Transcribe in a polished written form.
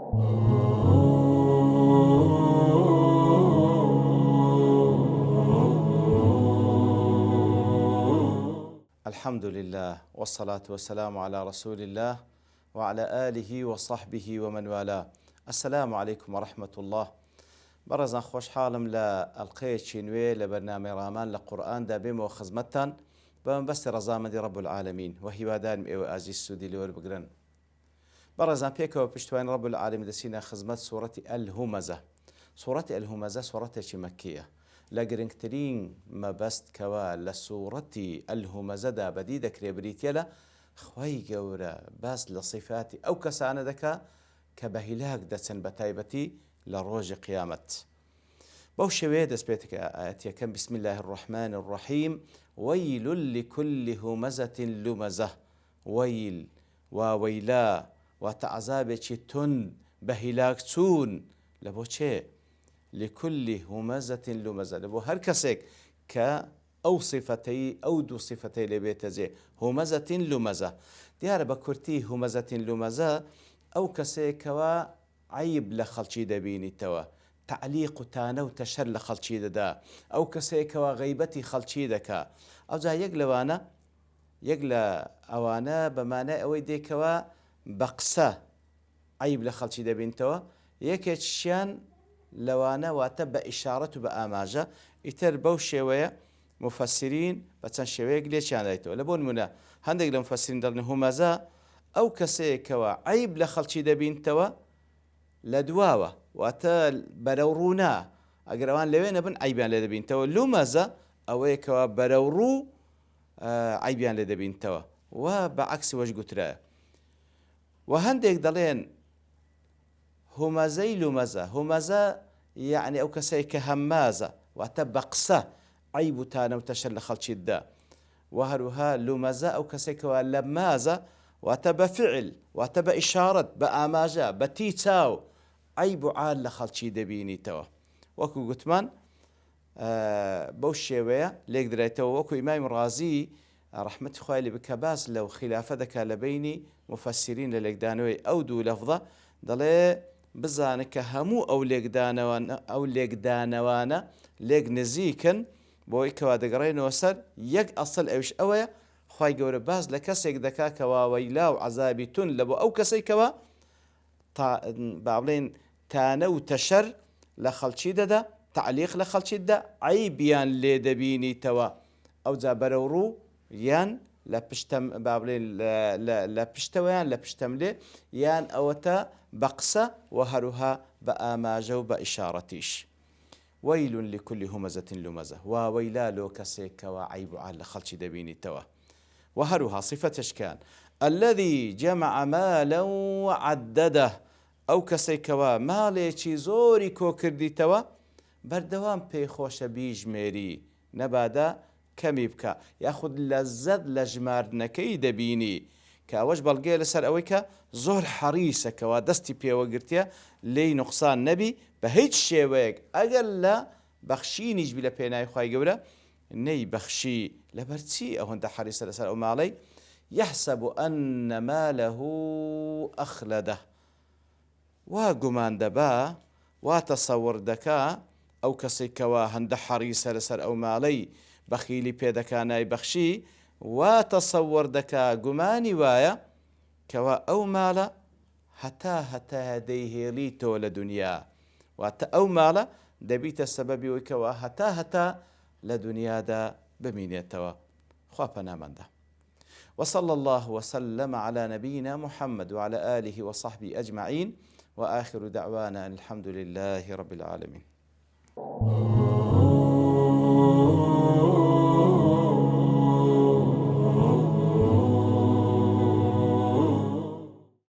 الحمد لله والصلاة والسلام على رسول الله وعلى آله وصحبه ومن والاه. السلام عليكم ورحمة الله. برزان خوش حالم لألقيت شينوي لبرنامج رامان لقرآن دابيم وخزمتان بمن بس رزامدي رب العالمين وهي وادان إيو أزي السودي لور بقرن. برزان بيكو بشتوين رب العالمين دسينا خزمت سورة الهمزة. سورة الهمزة سورة مكية لقرنكترين ما بست كوا لسورة الهمزة دا بديدة كريبريتيلا خوي قورا باس لصفاتي أو كسانة دكا كبهلاك دسن بتايبتي لروج قيامت بوشوي دس بيتك آتيا كم بسم الله الرحمن الرحيم ويل لكل همزة لمزة ويل وويلا وتعذابك تن بهلاك تون لبوشي لكل همزة لمزة لبو هر كسيك أو صفتي أو دو صفتي لبيتزي همزة لمزة ديار بكرتي همزة لمزة أو كسيك عيب لخلشي دبيني توا تعليق تانا وتشر لخلشي دا أو كسيك غيبتي خلشي دكا أو جا يقلا أوانا بمعنى أوي ديكوا بقسة عيب لخلشي دبين توا يكيتشيان لوانا واتبع إشارة بآماجة يتر بو شوية مفسرين بتسان شوية ليش يعني دايتو لبون منا هندق المفسرين درن همزة أو كسيكوا عيب لخلشي دبين توا لدواوة واتا برورونا أقروان لوين بن عيبان لدبين توا لمزة أويكوا برورو عيبان لدبين توا وبعكس وش قلت رأي وهندق دلين همزي لمزة همزة يعني أو كسيك همازة وتبقسة عيب تانا وتشل خلشي الدا وهروها لمزة أو كسيك لمازة وتبا فعل وتبا إشارة بآماجة بتيتاو عيب عال لخلشي دبيني توا وكو قتمان بوشيوية ليك دريتو وكو إمام رازي رحمة خوالي بكباس لو خلافة ذكا لبيني مفسرين لليك دانوي أو دو لفظة دلي بزانك همو أو ليك دانوانا ليك نزيكن بوي كوا دقرين وسر يك أصل أوش أويا خواي قور باز لكسيك دكا كوا ويلا وعذابي تن لبو أو كسي كوا بابلين تانو تشر لخلشي دا تعليق لخلشي دا عيبيان لي دبيني توا أو زابرورو يان لبشتم بابلين لبشتويان لبشتملي يان أوتا بقسة وهرها بآماجة وبإشارتيش ويل لكل همزة لمزة وويلا لو كسيك وعيب على خلش دبيني توا وهرها صفة إشكال الذي جمع مالا وعدده أو كسيك ومالي زوري كوكردي توا بردوان بيخوش بيج ميري نبادا كميبكا ياخذ لزد لجمار نكي دبيني كاوش بلقي لسر اويكا زور حريصة كوا دستي بيا وقرتيا لي نقصان نبي بهيج شيويك اقل لا بخشينيش بلا بيناي خواهي قولا ني بخشي لبرتي او هند حريصة لسر او مالي يحسب ان ماله اخلده وقمان دبا وتصور دكا او كسي كوا هند حريصة لسر او مالي بخيلي بيدكاناي بخشي وتصور دكا قماني وايا كوا أو مالا هتا هديه ليتو لدنيا واتا أو مالا دبيت السبب وكوا هتا لدنيا دا بمينيتوا خوابنا من ده وصلى الله وسلم على نبينا محمد وعلى آله وصحبه أجمعين وآخر دعوانا الحمد لله رب العالمين.